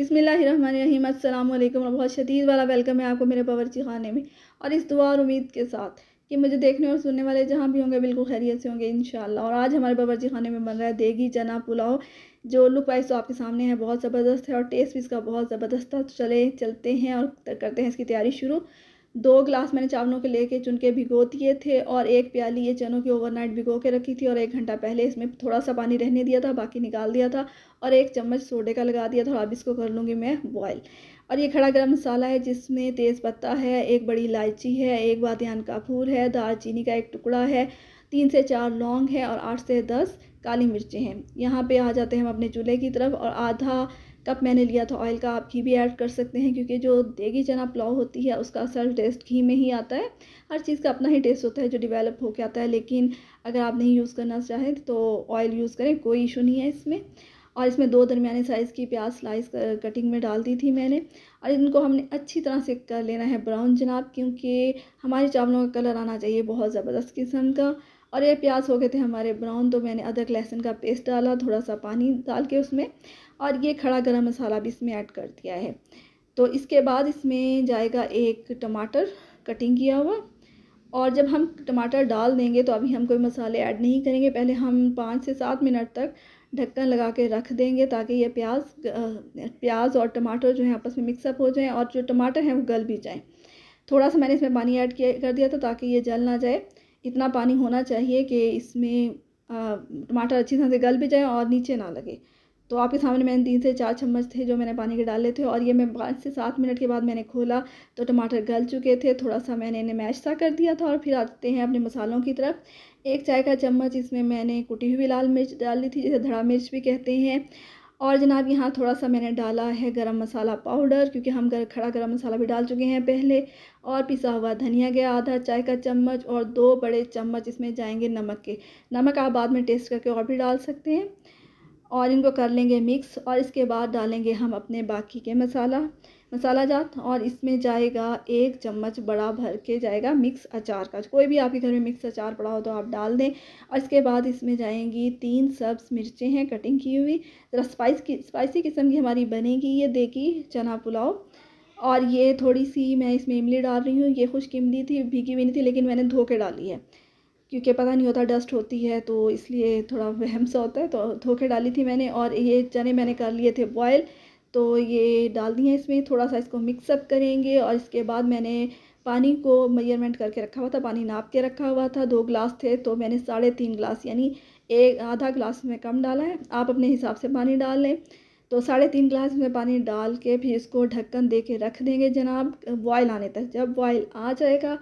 बिस्मिल्लाहिर्रहमानिर्रहीम अस्सलाम वालेकुम। और बहुत शदीद वाला वेलकम है आपको मेरे बावर्ची खाने में, और इस दुआ और उम्मीद के साथ कि मुझे देखने और सुनने वाले जहाँ भी होंगे बिल्कुल खैरियत से होंगे इंशाल्लाह। और आज हमारे बावर्ची खाने में बन रहा है देगी चना पुलाव, जो लुक वाइज तो आपके सामने है, बहुत ज़बरदस्त है और टेस्ट भी इसका बहुत ज़बरदस्त था। तो चलते हैं और करते हैं इसकी तैयारी शुरू। 2 गिलास मैंने चावलों के लेके चुन के भिगो दिए थे, और 1 प्याली ये चनों की ओवरनाइट भिगो के रखी थी, और 1 घंटा पहले इसमें थोड़ा सा पानी रहने दिया था, बाकी निकाल दिया था, और 1 चम्मच सोडे का लगा दिया था। और अब इसको कर लूँगी मैं बॉयल। और ये खड़ा गरम मसाला है जिसमें तेज़पत्ता है, 1 बड़ी इलायची है, 1 बादियान का फूल है, दालचीनी का 1 टुकड़ा है, 3 से 4 लौंग है, और 8 से 10 काली मिर्चें हैं। यहाँ पे आ जाते हैं हम अपने चूल्हे की तरफ, और आधा कप मैंने लिया था ऑयल का। आप घी भी ऐड कर सकते हैं, क्योंकि जो देगी चना पुलाव होती है उसका असल टेस्ट घी में ही आता है। हर चीज़ का अपना ही टेस्ट होता है जो डेवलप होकर आता है, लेकिन अगर आप नहीं यूज़ करना चाहें तो ऑयल यूज़ करें, कोई इशू नहीं है इसमें। और इसमें 2 दरमियाने साइज़ की प्याज स्लाइस कटिंग में डाल दी थी मैंने, और इनको हमने अच्छी तरह से कर लेना है ब्राउन जनाब, क्योंकि हमारे चावलों का कलर आना चाहिए बहुत ज़बरदस्त किस्म का। और ये प्याज हो गए थे हमारे ब्राउन, तो मैंने अदरक लहसुन का पेस्ट डाला, थोड़ा सा पानी डाल के उसमें, और ये खड़ा गरम मसाला भी इसमें ऐड कर दिया है। तो इसके बाद इसमें जाएगा 1 टमाटर कटिंग किया हुआ। और जब हम टमाटर डाल देंगे तो अभी हम कोई मसाले ऐड नहीं करेंगे, पहले हम 5 से 7 मिनट तक ढक्कन लगा के रख देंगे, ताकि ये प्याज और टमाटर जो है आपस में मिक्सअप हो जाएं, और जो टमाटर हैं वो गल भी जाएं। थोड़ा सा मैंने इसमें पानी ऐड किया कर दिया था ताकि ये जल ना जाए। इतना पानी होना चाहिए कि इसमें टमाटर अच्छी तरह से गल भी जाए और नीचे ना लगे। तो आपके सामने मैंने 3 से 4 चम्मच थे जो मैंने पानी के डाले थे, और ये मैं 5 से 7 मिनट के बाद मैंने खोला तो टमाटर गल चुके थे। थोड़ा सा मैंने इन्हें मैश सा कर दिया था। और फिर आते हैं अपने मसालों की तरफ। 1 चाय का चम्मच इसमें मैंने कुटी हुई लाल मिर्च डाली थी, जिसे धड़ा मिर्च भी कहते हैं। और जनाब यहाँ थोड़ा सा मैंने डाला है गरम मसाला पाउडर, क्योंकि हम खड़ा गरम मसाला भी डाल चुके हैं पहले। और पिसा हुआ धनिया गया आधा चाय का चम्मच, और 2 बड़े चम्मच इसमें जाएंगे नमक के। नमक आप बाद में टेस्ट करके और भी डाल सकते हैं। और इनको कर लेंगे मिक्स, और इसके बाद डालेंगे हम अपने बाकी के मसाला जात। और इसमें जाएगा 1 चम्मच बड़ा भर के जाएगा मिक्स अचार का। कोई भी आपके घर में मिक्स अचार पड़ा हो तो आप डाल दें। और इसके बाद इसमें जाएंगी 3 सब्ज़ मिर्चें हैं कटिंग की हुई। ज़रा स्पाइसी किस्म की हमारी बनेगी ये देगी चना पुलाव। और ये थोड़ी सी मैं इसमें इमली डाल रही हूँ। ये खुश्क इमली थी, भीगी हुई नहीं थी, लेकिन मैंने धो के डाली है, क्योंकि पता नहीं होता डस्ट होती है तो इसलिए थोड़ा वहम सा होता है, तो धो के डाली थी मैंने। और ये चने मैंने कर लिए थे बॉयल, तो ये डाल दिए इसमें। थोड़ा सा इसको मिक्सअप करेंगे, और इसके बाद मैंने पानी को मेजरमेंट करके रखा हुआ था, पानी नाप के रखा हुआ था। 2 गिलास थे तो मैंने 3.5 गिलास, यानी एक आधा गिलास में कम डाला है, आप अपने हिसाब से पानी डाल लें। तो 3.5 गिलास में पानी डाल के फिर इसको ढक्कन दे के रख देंगे जनाब बॉयल आने तक। जब बॉयल आ जाएगा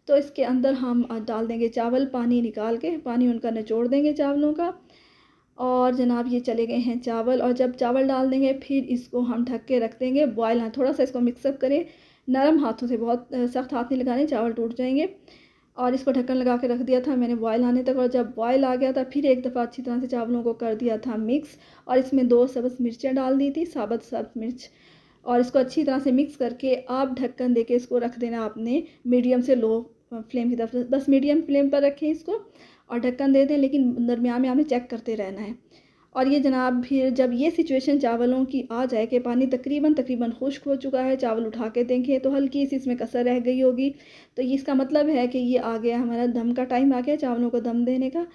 तो इसके अंदर हम डाल देंगे चावल, पानी निकाल के पानी उनका निचोड़ देंगे चावलों का। और जनाब ये चले गए हैं चावल, और जब चावल डाल देंगे फिर इसको हम ढक के रख देंगे बॉयल। हाँ, थोड़ा सा इसको मिक्सअप करें नरम हाथों से, बहुत सख्त हाथ नहीं लगाने, चावल टूट जाएंगे। और इसको ढक्कन लगा के रख दिया था मैंने बॉयल आने तक। और जब बॉयल आ गया था फिर एक दफ़ा अच्छी तरह से चावलों को कर दिया था मिक्स, और इसमें 2 सब्ज़ मिर्चें डाल दी थी, साबुत सब्ज़ मिर्च। और इसको अच्छी तरह से मिक्स करके आप ढक्कन दे के इसको रख देना आपने मीडियम से लो फ्लेम की तरफ, बस मीडियम फ्लेम पर रखें इसको, और ढक्कन दे दें, लेकिन दरमियान में आपने चेक करते रहना है। और ये जनाब फिर जब ये सिचुएशन चावलों की आ जाए कि पानी तकरीबन खुश्क हो चुका है, चावल उठा के देखें तो हल्की सी इसमें कसर रह गई होगी, तो ये इसका मतलब है कि ये आ गया हमारा दम का टाइम, आ गया चावलों को दम देने का।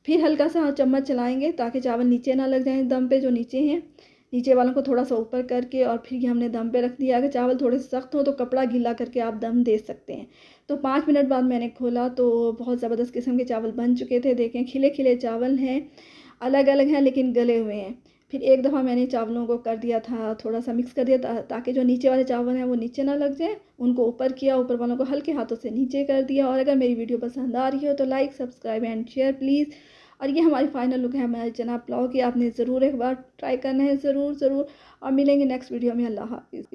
फिर हल्का सा चम्मच चलाएंगे ताकि चावल नीचे ना लग जाएं दम पे, जो नीचे हैं नीचे वालों को थोड़ा सा ऊपर करके, और फिर ये हमने दम पे रख दिया। अगर चावल थोड़े से सख्त हो तो कपड़ा गीला करके आप दम दे सकते हैं। तो 5 मिनट बाद मैंने खोला तो बहुत ज़बरदस्त किस्म के चावल बन चुके थे। देखें खिले खिले चावल हैं, अलग अलग हैं लेकिन गले हुए हैं। फिर एक दफ़ा मैंने चावलों को कर दिया था, थोड़ा सा मिक्स कर दिया ताकि जो नीचे वाले चावल हैं वो नीचे ना लग जाए, उनको ऊपर किया, ऊपर वालों को हल्के हाथों से नीचे कर दिया। और अगर मेरी वीडियो पसंद आ रही हो तो like subscribe and share please. और ये हमारी फाइनल लुक है हमारे चना पुलाव की, आपने ज़रूर एक बार ट्राई करना है, ज़रूर ज़रूर। और मिलेंगे नेक्स्ट वीडियो में। अल्लाह हाफ़िज़।